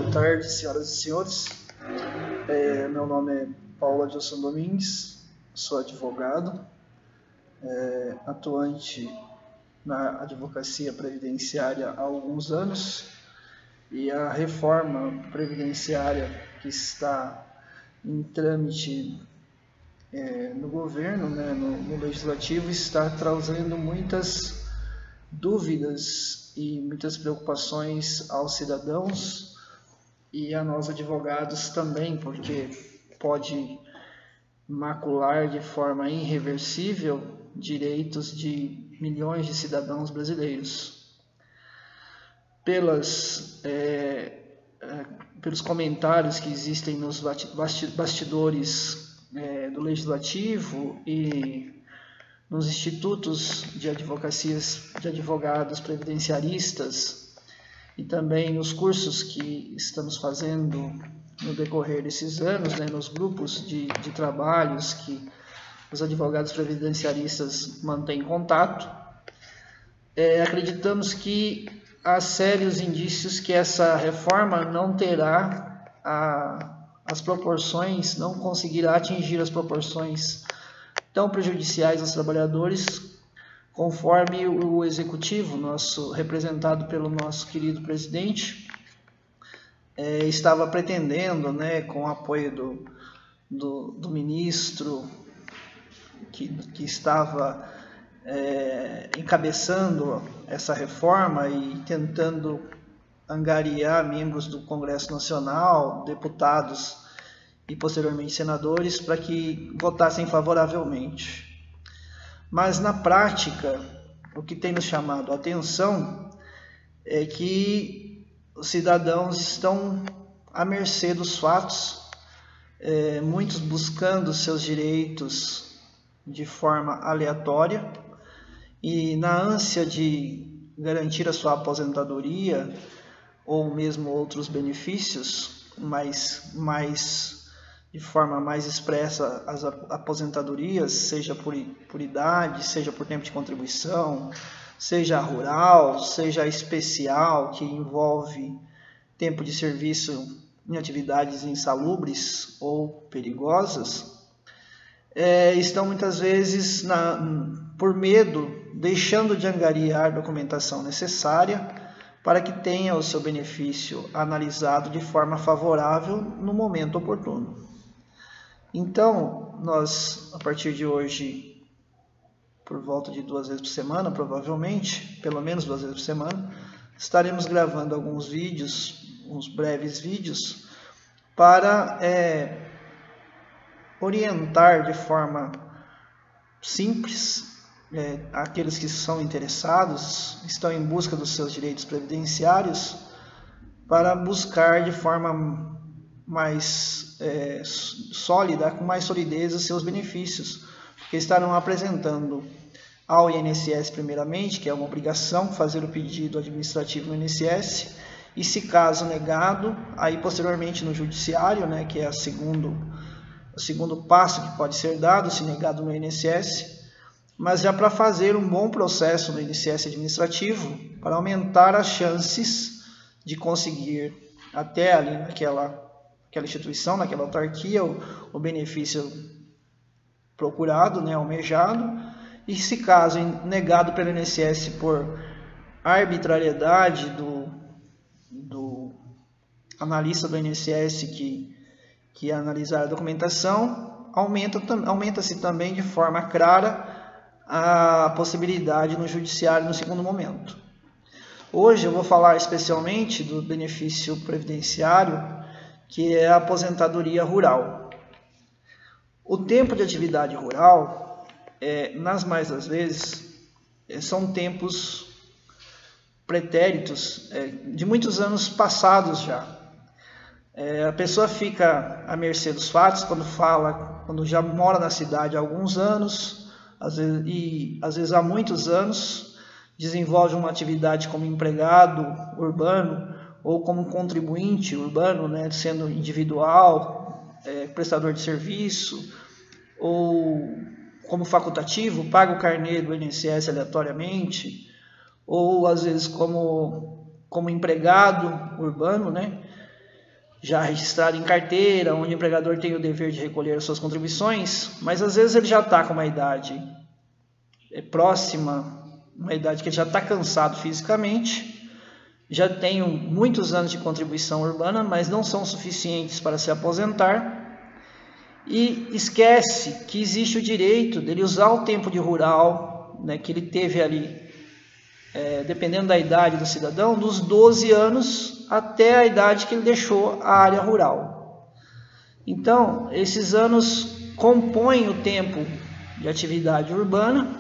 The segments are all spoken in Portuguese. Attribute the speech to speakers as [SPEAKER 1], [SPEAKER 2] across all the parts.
[SPEAKER 1] boa tarde, senhoras e senhores. Meu nome é Paulo Adilson Domingues, sou advogado, atuante na advocacia previdenciária há alguns anos, e a reforma previdenciária que está em trâmite no governo, né, no legislativo, está trazendo muitas dúvidas e muitas preocupações aos cidadãos e a nós advogados também, porque pode macular de forma irreversível direitos de milhões de cidadãos brasileiros. Pelos comentários que existem nos bastidores do Legislativo e nos institutos de advogados previdenciaristas e também nos cursos que estamos fazendo no decorrer desses anos, né, nos grupos de trabalhos que os advogados previdenciaristas mantêm contato, acreditamos que há sérios indícios que essa reforma não terá as proporções, não conseguirá atingir as proporções tão prejudiciais aos trabalhadores, conforme o executivo, representado pelo nosso querido presidente, estava pretendendo, né, com o apoio do ministro que estava encabeçando essa reforma e tentando angariar membros do Congresso Nacional, deputados e posteriormente senadores, para que votassem favoravelmente. Mas na prática, o que tem nos chamado a atenção é que os cidadãos estão à mercê dos fatos, muitos buscando seus direitos de forma aleatória e na ânsia de garantir a sua aposentadoria ou mesmo outros benefícios, mas de forma mais expressa as aposentadorias, seja por idade, seja por tempo de contribuição, seja rural, seja especial, que envolve tempo de serviço em atividades insalubres ou perigosas, estão muitas vezes, por medo, deixando de angariar documentação necessária para que tenha o seu benefício analisado de forma favorável no momento oportuno. Então, nós, a partir de hoje, por volta de 2 vezes por semana, provavelmente, pelo menos 2 vezes por semana, estaremos gravando alguns vídeos, uns breves vídeos, para orientar de forma simples aqueles que são interessados, estão em busca dos seus direitos previdenciários, para buscar de forma mais sólida, com mais solidez, os seus benefícios, porque estarão apresentando ao INSS primeiramente, que é uma obrigação fazer o pedido administrativo no INSS, e se caso negado, aí posteriormente no judiciário, né, que é o segundo passo que pode ser dado, se negado no INSS, mas já para fazer um bom processo no INSS administrativo, para aumentar as chances de conseguir até ali naquela instituição, naquela autarquia, o benefício procurado, né, almejado, e se caso negado pelo INSS por arbitrariedade do analista do INSS que analisar a documentação, aumenta-se também de forma clara a possibilidade no judiciário no segundo momento. Hoje eu vou falar especialmente do benefício previdenciário, que é a aposentadoria rural. O tempo de atividade rural, nas mais das vezes, são tempos pretéritos de muitos anos passados já. A pessoa fica à mercê dos fatos quando já mora na cidade há alguns anos, às vezes há muitos anos, desenvolve uma atividade como empregado urbano ou como contribuinte urbano, né, sendo individual, prestador de serviço, ou como facultativo, paga o carnê do INSS aleatoriamente, ou às vezes como empregado urbano, né? já registrado em carteira, onde o empregador tem o dever de recolher as suas contribuições, mas às vezes ele já está com uma idade próxima, uma idade que ele já está cansado fisicamente, já tem muitos anos de contribuição urbana, mas não são suficientes para se aposentar, e esquece que existe o direito dele usar o tempo de rural, né, que ele teve ali, dependendo da idade do cidadão, dos 12 anos até a idade que ele deixou a área rural. Então, esses anos compõem o tempo de atividade urbana.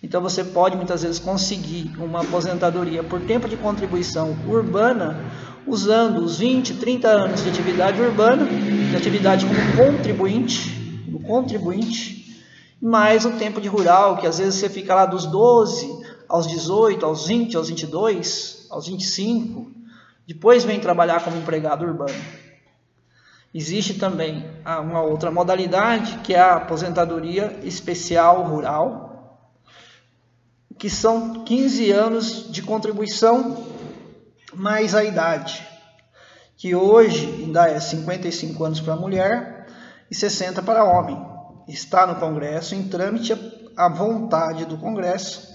[SPEAKER 1] Então, você pode muitas vezes conseguir uma aposentadoria por tempo de contribuição urbana usando os 20, 30 anos de atividade urbana, de atividade como contribuinte, mais o tempo de rural, que às vezes você fica lá dos 12 aos 18, aos 20, aos 22, aos 25, depois vem trabalhar como empregado urbano. Existe também uma outra modalidade, que é a aposentadoria especial rural, que são 15 anos de contribuição mais a idade, que hoje ainda é 55 anos para a mulher e 60 para o homem. Está no Congresso, em trâmite, à vontade do Congresso,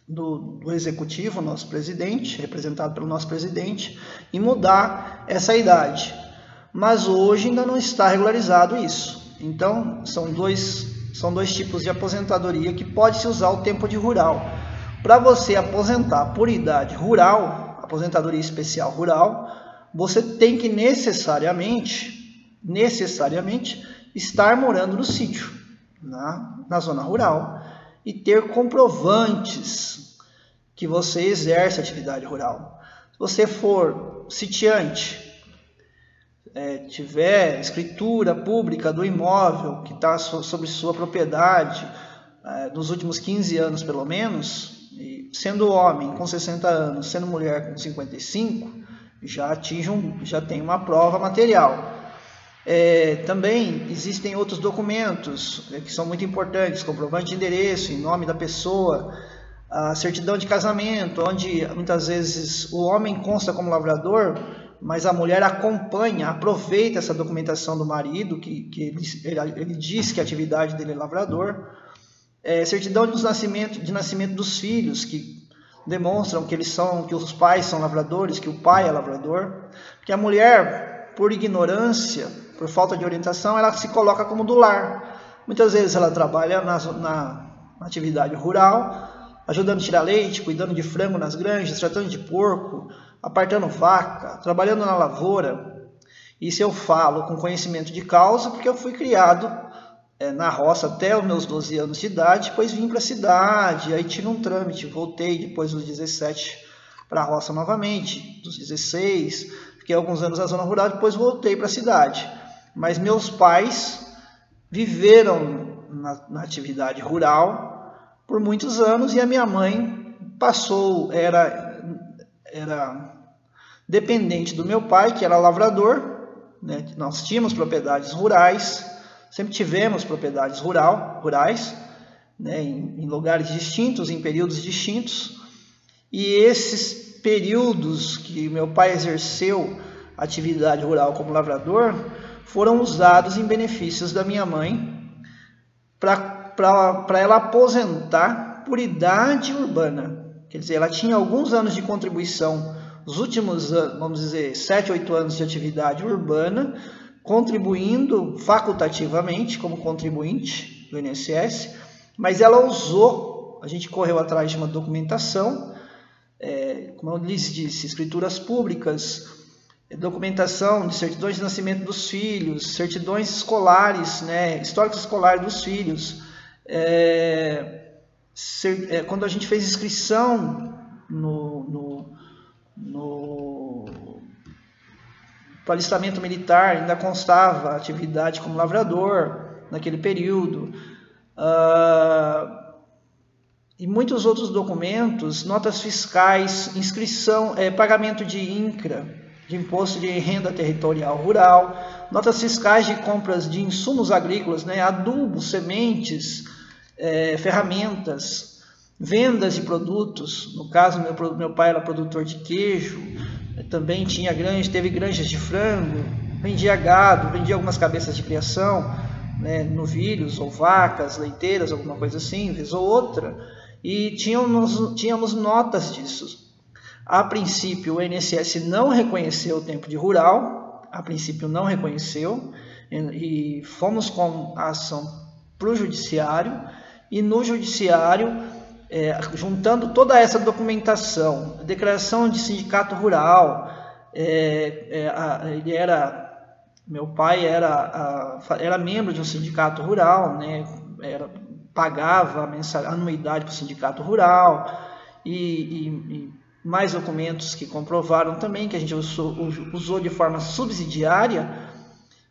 [SPEAKER 1] do Executivo, nosso presidente, representado pelo nosso presidente, em mudar essa idade. Mas hoje ainda não está regularizado isso. Então, são dois tipos de aposentadoria que pode-se usar o tempo de rural. Para você aposentar por idade rural, aposentadoria especial rural, você tem que necessariamente estar morando no sítio, na zona rural, e ter comprovantes que você exerce atividade rural. Se você for sitiante, tiver escritura pública do imóvel que está sobre sua propriedade nos últimos 15 anos pelo menos, e sendo homem com 60 anos, sendo mulher com 55, já tem uma prova material. Também existem outros documentos que são muito importantes, comprovante de endereço em nome da pessoa, a certidão de casamento, onde muitas vezes o homem consta como lavrador, mas a mulher acompanha, aproveita essa documentação do marido, que ele diz que a atividade dele é lavrador, certidão de nascimento dos filhos, que demonstram que os pais são lavradores, que o pai é lavrador, porque a mulher, por ignorância, por falta de orientação, ela se coloca como do lar. Muitas vezes ela trabalha na atividade rural, ajudando a tirar leite, cuidando de frango nas granjas, tratando de porco, apartando vaca, trabalhando na lavoura. Isso eu falo com conhecimento de causa, porque eu fui criado na roça até os meus 12 anos de idade, depois vim para a cidade, aí tive um trâmite, voltei depois dos 17 para a roça novamente, dos 16, fiquei alguns anos na zona rural, depois voltei para a cidade. Mas meus pais viveram na atividade rural por muitos anos, e a minha mãe era dependente do meu pai, que era lavrador, né? Nós tínhamos propriedades rurais, sempre tivemos propriedades rurais, né? Em lugares distintos, em períodos distintos, e esses períodos que meu pai exerceu atividade rural como lavrador foram usados em benefícios da minha mãe para ela aposentar por idade urbana. Quer dizer, ela tinha alguns anos de contribuição, os últimos, vamos dizer, 7, 8 anos de atividade urbana, contribuindo facultativamente como contribuinte do INSS, mas ela usou, a gente correu atrás de uma documentação, como eu lhes disse, escrituras públicas, documentação de certidões de nascimento dos filhos, certidões escolares, né, históricos escolares dos filhos. Quando a gente fez inscrição no alistamento militar, ainda constava a atividade como lavrador naquele período. E muitos outros documentos, notas fiscais, inscrição, pagamento de INCRA, de Imposto de Renda Territorial Rural, notas fiscais de compras de insumos agrícolas, né, adubos, sementes, ferramentas, vendas de produtos. No caso, meu pai era produtor de queijo, também tinha teve granjas de frango, vendia gado, vendia algumas cabeças de criação, né, novilhos ou vacas, leiteiras, alguma coisa assim, vez ou outra, e tínhamos notas disso. A princípio, o INSS não reconheceu o tempo de rural, a princípio não reconheceu, e fomos com a ação para o judiciário, e no judiciário, juntando toda essa documentação, a declaração de sindicato rural, meu pai era membro de um sindicato rural, né, pagava anuidade para o sindicato rural, e mais documentos que comprovaram também que a gente usou de forma subsidiária,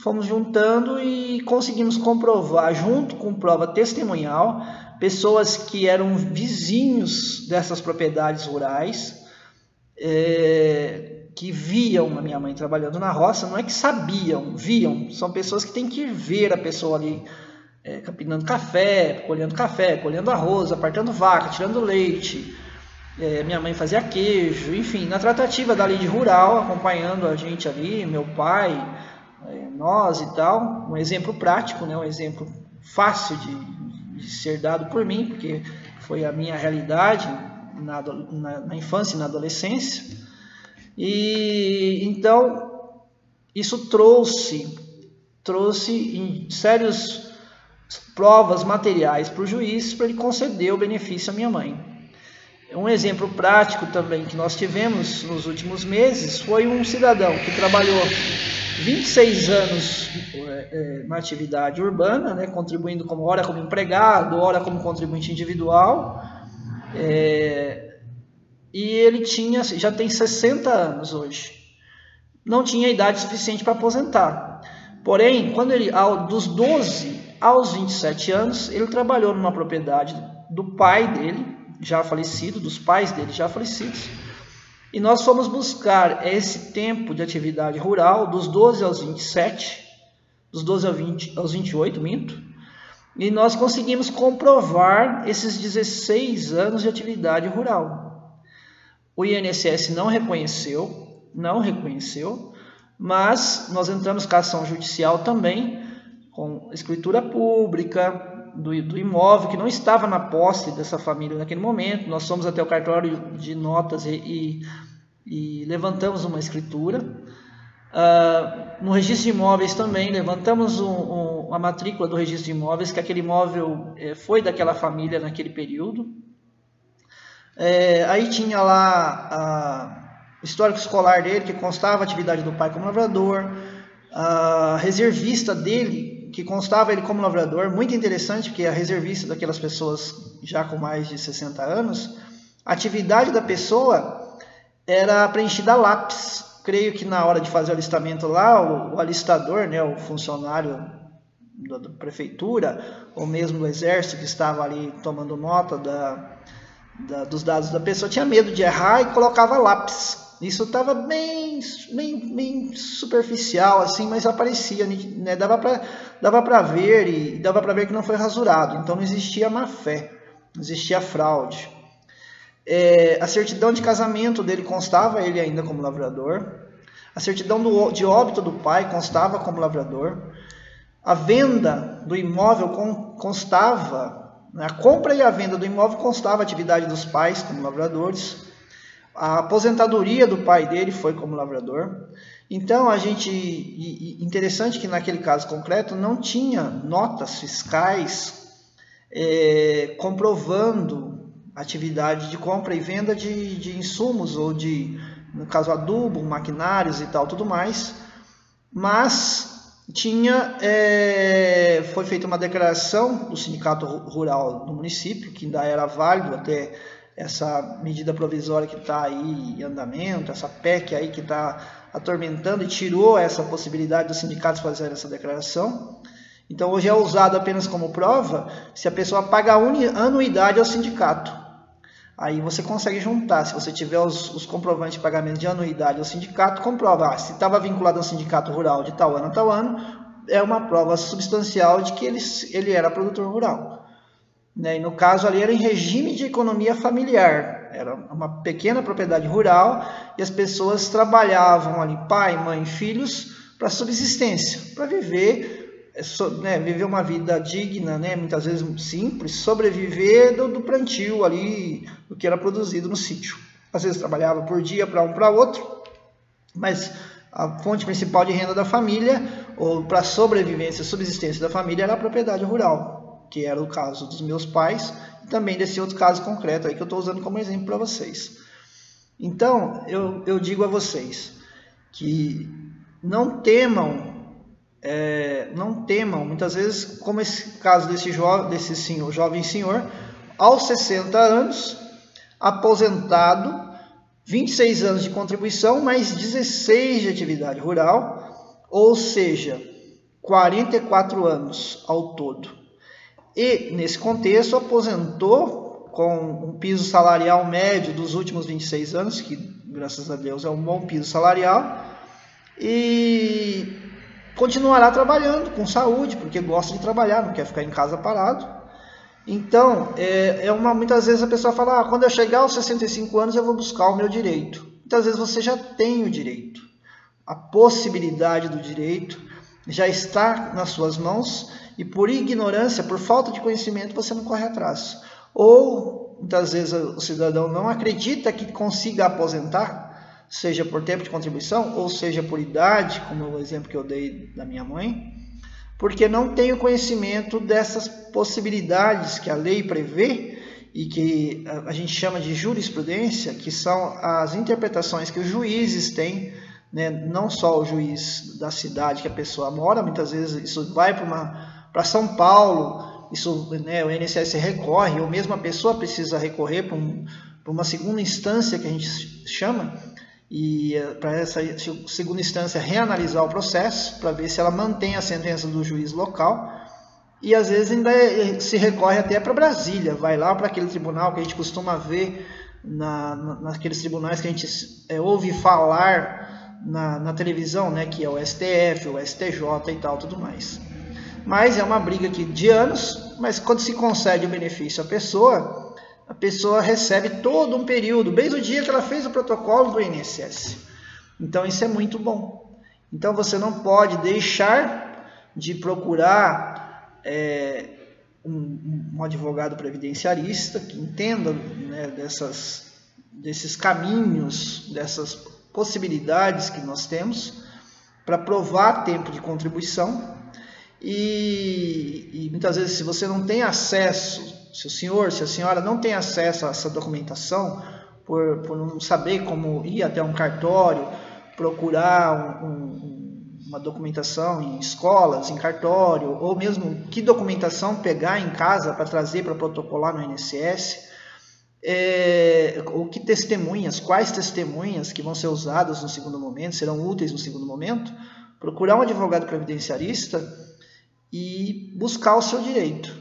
[SPEAKER 1] fomos juntando e conseguimos comprovar, junto com prova testemunhal, pessoas que eram vizinhos dessas propriedades rurais, que viam a minha mãe trabalhando na roça, não é que sabiam, viam, são pessoas que têm que ver a pessoa ali capinando café, colhendo arroz, apartando vaca, tirando leite. Minha mãe fazia queijo, enfim, na tratativa da lei rural, acompanhando a gente ali, meu pai, nós e tal. Um exemplo prático, né? Um exemplo fácil de ser dado por mim, porque foi a minha realidade na infância e na adolescência. E então isso trouxe em sérias provas materiais para o juiz para ele conceder o benefício à minha mãe. Um exemplo prático também que nós tivemos nos últimos meses foi um cidadão que trabalhou 26 anos na atividade urbana, né, contribuindo ora como empregado, ora como contribuinte individual, e ele já tem 60 anos hoje. Não tinha idade suficiente para aposentar. Porém, dos 12 aos 27 anos, ele trabalhou numa propriedade do pai dele, já falecido, dos pais dele já falecidos, e nós fomos buscar esse tempo de atividade rural dos 12 aos 27, dos 12 aos 28, minto, e nós conseguimos comprovar esses 16 anos de atividade rural. O INSS não reconheceu, mas nós entramos com a ação judicial também, com escritura pública, do imóvel que não estava na posse dessa família naquele momento. Nós fomos até o cartório de notas e levantamos uma escritura. No registro de imóveis também levantamos a matrícula do registro de imóveis, que aquele imóvel foi daquela família naquele período. Aí tinha lá o histórico escolar dele, que constava a atividade do pai como lavrador, a reservista dele, que constava ele como lavrador. Muito interessante, porque a reservista daquelas pessoas já com mais de 60 anos, a atividade da pessoa era preenchida a lápis. Creio que na hora de fazer o alistamento lá, o alistador, né, o funcionário da prefeitura, ou mesmo do exército que estava ali tomando nota dos dados da pessoa, tinha medo de errar e colocava lápis. Isso estava bem superficial, assim, mas aparecia, né? Dava para ver, e dava para ver que não foi rasurado. Então não existia má fé, não existia fraude. A certidão de casamento dele constava ele ainda como lavrador. A certidão de óbito do pai constava como lavrador. A venda do imóvel constava, a compra e a venda do imóvel constava a atividade dos pais como lavradores. A aposentadoria do pai dele foi como lavrador. Então, interessante que naquele caso concreto não tinha notas fiscais comprovando a atividade de compra e venda de insumos, ou no caso, adubo, maquinários e tal, tudo mais. Mas foi feita uma declaração do Sindicato Rural do município, que ainda era válido até essa medida provisória que está aí em andamento, essa PEC aí que está atormentando e tirou essa possibilidade dos sindicatos fazerem essa declaração. Então hoje é usado apenas como prova se a pessoa paga anuidade ao sindicato. Aí você consegue juntar, se você tiver os comprovantes de pagamento de anuidade ao sindicato, comprova, se estava vinculado ao sindicato rural de tal ano a tal ano, é uma prova substancial de que ele era produtor rural. E no caso ali era em regime de economia familiar, Era uma pequena propriedade rural e as pessoas trabalhavam ali, pai, mãe, filhos, para subsistência, para viver, viver uma vida digna, né? Muitas vezes simples, sobreviver do plantio ali, do que era produzido no sítio. Às vezes trabalhava por dia para um para outro, mas a fonte principal de renda da família, ou para sobrevivência e subsistência da família, era a propriedade rural, que era o caso dos meus pais, e também desse outro caso concreto aí que eu estou usando como exemplo para vocês. Então, eu digo a vocês que não temam, muitas vezes, como esse caso desse jovem senhor, aos 60 anos, aposentado, 26 anos de contribuição, mais 16 de atividade rural, ou seja, 44 anos ao todo. E, nesse contexto, aposentou com um piso salarial médio dos últimos 26 anos, que, graças a Deus, é um bom piso salarial, e continuará trabalhando com saúde, porque gosta de trabalhar, não quer ficar em casa parado. Então, muitas vezes a pessoa fala, quando eu chegar aos 65 anos eu vou buscar o meu direito. Muitas vezes você já tem o direito. A possibilidade do direito já está nas suas mãos e por ignorância, por falta de conhecimento, você não corre atrás. Ou, muitas vezes, o cidadão não acredita que consiga aposentar, seja por tempo de contribuição ou seja por idade, como o exemplo que eu dei da minha mãe, porque não tem o conhecimento dessas possibilidades que a lei prevê e que a gente chama de jurisprudência, que são as interpretações que os juízes têm, né? Não só o juiz da cidade que a pessoa mora, muitas vezes isso vai para São Paulo, isso, né, o INSS recorre, ou mesmo a pessoa precisa recorrer para uma segunda instância que a gente chama, e para essa segunda instância reanalisar o processo, para ver se ela mantém a sentença do juiz local, e às vezes ainda se recorre até para Brasília, vai lá para aquele tribunal que a gente costuma ver naqueles tribunais que a gente ouve falar na televisão, né, que é o STF, o STJ e tal, tudo mais. Mas é uma briga aqui de anos, mas quando se concede o benefício à pessoa, a pessoa recebe todo um período, desde o dia que ela fez o protocolo do INSS. Então isso é muito bom. Então você não pode deixar de procurar um advogado previdenciarista que entenda, né, desses caminhos, dessas possibilidades que nós temos para provar tempo de contribuição. E muitas vezes, se você não tem acesso, se o senhor, se a senhora não tem acesso a essa documentação, por não saber como ir até um cartório, procurar uma documentação em escolas, em cartório, ou mesmo que documentação pegar em casa para trazer para protocolar no INSS, ou que testemunhas, quais testemunhas que vão ser usadas no segundo momento, serão úteis no segundo momento, procurar um advogado previdenciarista e buscar o seu direito.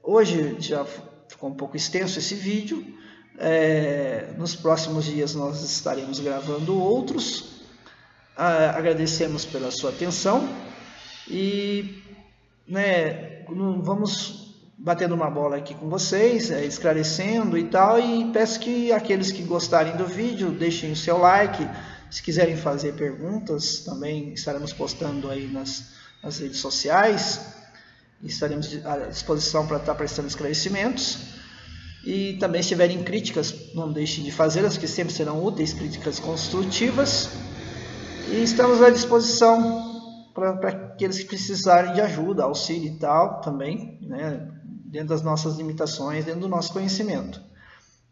[SPEAKER 1] Hoje já ficou um pouco extenso esse vídeo, nos próximos dias nós estaremos gravando outros. Agradecemos pela sua atenção e, né, vamos batendo uma bola aqui com vocês, esclarecendo e tal, e peço que aqueles que gostarem do vídeo deixem o seu like. Se quiserem fazer perguntas, também estaremos postando aí nas redes sociais, e estaremos à disposição para estar prestando esclarecimentos. E também, se tiverem críticas, não deixem de fazê-las, que sempre serão úteis, críticas construtivas. E estamos à disposição para aqueles que precisarem de ajuda, auxílio e tal, também, né, dentro das nossas limitações, dentro do nosso conhecimento.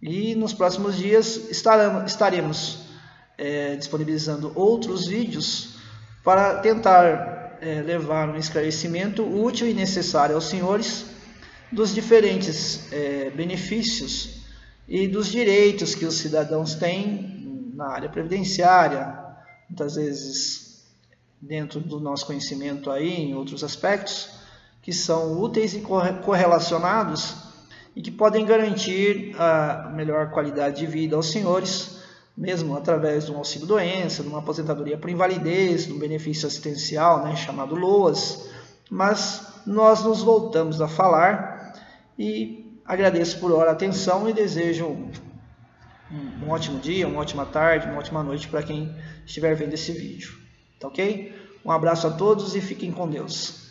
[SPEAKER 1] E nos próximos dias estaremos disponibilizando outros vídeos para tentar levar um esclarecimento útil e necessário aos senhores dos diferentes benefícios e dos direitos que os cidadãos têm na área previdenciária, muitas vezes dentro do nosso conhecimento aí, em outros aspectos, que são úteis e correlacionados e que podem garantir a melhor qualidade de vida aos senhores, mesmo através de um auxílio-doença, de uma aposentadoria por invalidez, de um benefício assistencial, né, chamado LOAS. Mas nós nos voltamos a falar e Agradeço por hora a atenção e desejo um ótimo dia, uma ótima tarde, uma ótima noite para quem estiver vendo esse vídeo. Tá ok? Um abraço a todos e fiquem com Deus.